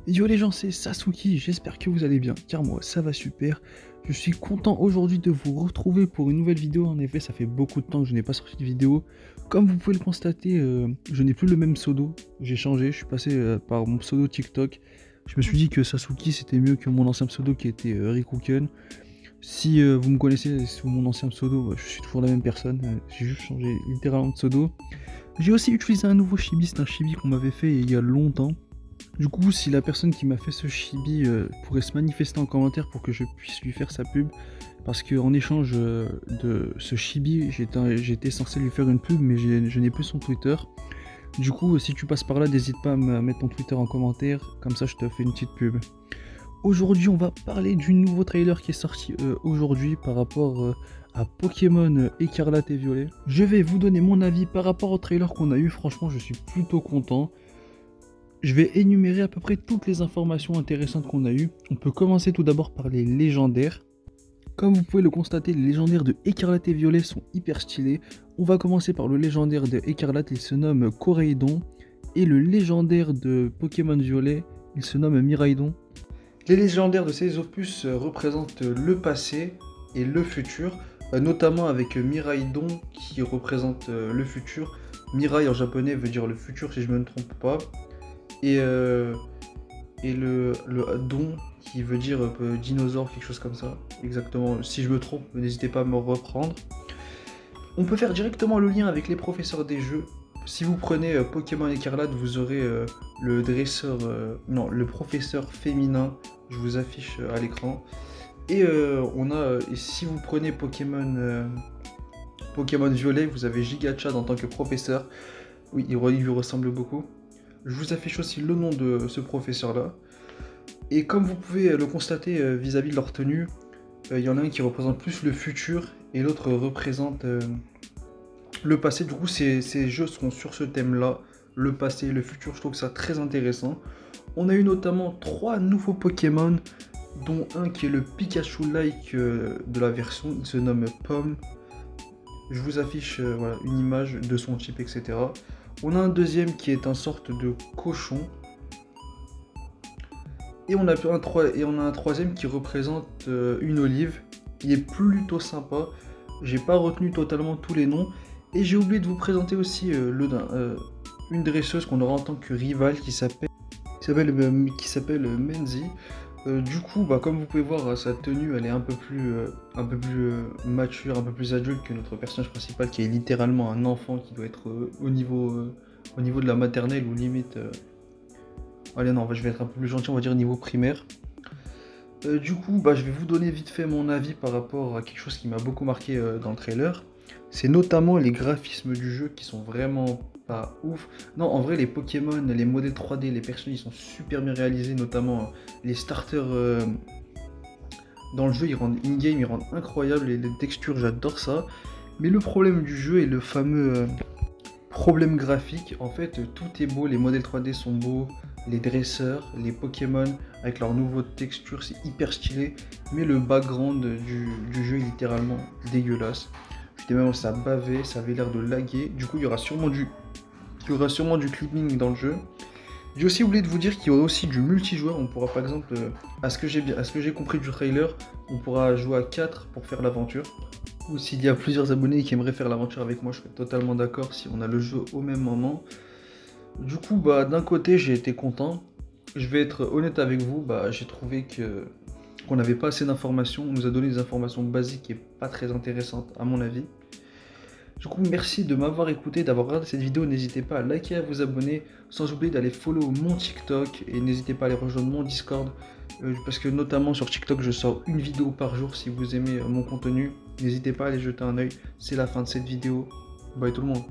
Yo les gens, c'est Sasuke, j'espère que vous allez bien, car moi ça va super. Je suis content aujourd'hui de vous retrouver pour une nouvelle vidéo. En effet, ça fait beaucoup de temps que je n'ai pas sorti de vidéo. Comme vous pouvez le constater, je n'ai plus le même pseudo. J'ai changé, je suis passé par mon pseudo TikTok. Je me suis dit que Sasuke c'était mieux que mon ancien pseudo qui était Rikuken. Si vous me connaissez sous mon ancien pseudo, je suis toujours la même personne. J'ai juste changé littéralement de pseudo. J'ai aussi utilisé un nouveau chibi, c'est un chibi qu'on m'avait fait il y a longtemps. Du coup, si la personne qui m'a fait ce chibi pourrait se manifester en commentaire pour que je puisse lui faire sa pub, parce qu'en échange de ce chibi, j'étais censé lui faire une pub, mais je n'ai plus son Twitter. Du coup, si tu passes par là, n'hésite pas à me mettre ton Twitter en commentaire, comme ça je te fais une petite pub. Aujourd'hui, on va parler du nouveau trailer qui est sorti aujourd'hui par rapport à Pokémon Écarlate et Violet. Je vais vous donner mon avis par rapport au trailer qu'on a eu, franchement je suis plutôt content. Je vais énumérer à peu près toutes les informations intéressantes qu'on a eues. On peut commencer tout d'abord par les légendaires. Comme vous pouvez le constater, les légendaires de Écarlate et Violet sont hyper stylés. On va commencer par le légendaire de Écarlate, il se nomme Coraidon. Et le légendaire de Pokémon Violet, il se nomme Miraidon. Les légendaires de ces opus représentent le passé et le futur, notamment avec Miraidon qui représente le futur. Mirai en japonais veut dire le futur si je ne me trompe pas. Et le don qui veut dire dinosaure, quelque chose comme ça. Exactement, si je me trompe, n'hésitez pas à me reprendre. On peut faire directement le lien avec les professeurs des jeux. Si vous prenez Pokémon Écarlate, vous aurez le dresseur, non, le professeur féminin, je vous affiche à l'écran. Et et si vous prenez Pokémon Violet, vous avez Gigachad en tant que professeur. Oui, il lui ressemble beaucoup. Je vous affiche aussi le nom de ce professeur-là. Et comme vous pouvez le constater vis-à-vis de leur tenue, il y en a un qui représente plus le futur et l'autre représente le passé. Du coup, ces jeux seront sur ce thème-là, le passé et le futur. Je trouve ça très intéressant. On a eu notamment 3 nouveaux Pokémon, dont un qui est le Pikachu-like de la version. Il se nomme Pomme. Je vous affiche voilà, une image de son type, etc. On a un deuxième qui est une sorte de cochon. Et on a un troisième qui représente une olive. Il est plutôt sympa. J'ai pas retenu totalement tous les noms. Et j'ai oublié de vous présenter aussi une dresseuse qu'on aura en tant que rivale qui s'appelle Menzi. Du coup, comme vous pouvez voir, sa tenue elle est un peu plus mature, un peu plus adulte que notre personnage principal qui est littéralement un enfant qui doit être au niveau de la maternelle ou limite... Allez non, je vais être un peu plus gentil, on va dire niveau primaire. Du coup, je vais vous donner vite fait mon avis par rapport à quelque chose qui m'a beaucoup marqué dans le trailer. C'est notamment les graphismes du jeu qui sont vraiment pas ouf. Non, en vrai, les Pokémon, les modèles 3D, les personnages, ils sont super bien réalisés, notamment les starters dans le jeu, ils rendent in-game, ils rendent incroyables, les textures, j'adore ça. Mais le problème du jeu est le fameux problème graphique. En fait, tout est beau, les modèles 3D sont beaux, les dresseurs, les Pokémon avec leurs nouveaux textures, c'est hyper stylé. Mais le background du jeu est littéralement dégueulasse. J'étais même ça bavait, ça avait l'air de laguer. Du coup, il y aura sûrement du clipping dans le jeu. J'ai aussi oublié de vous dire qu'il y aura aussi du multijoueur. On pourra par exemple, à ce que j'ai compris du trailer, on pourra jouer à 4 pour faire l'aventure. Ou s'il y a plusieurs abonnés qui aimeraient faire l'aventure avec moi, je serais totalement d'accord si on a le jeu au même moment. Du coup, d'un côté, j'ai été content. Je vais être honnête avec vous, j'ai trouvé qu'on n'avait pas assez d'informations. On nous a donné des informations basiques et pas très intéressantes à mon avis. Du coup, merci de m'avoir écouté, d'avoir regardé cette vidéo. N'hésitez pas à liker, à vous abonner, sans oublier d'aller follow mon TikTok et n'hésitez pas à aller rejoindre mon Discord parce que notamment sur TikTok, je sors une vidéo par jour. Si vous aimez mon contenu, n'hésitez pas à aller jeter un œil. C'est la fin de cette vidéo. Bye tout le monde.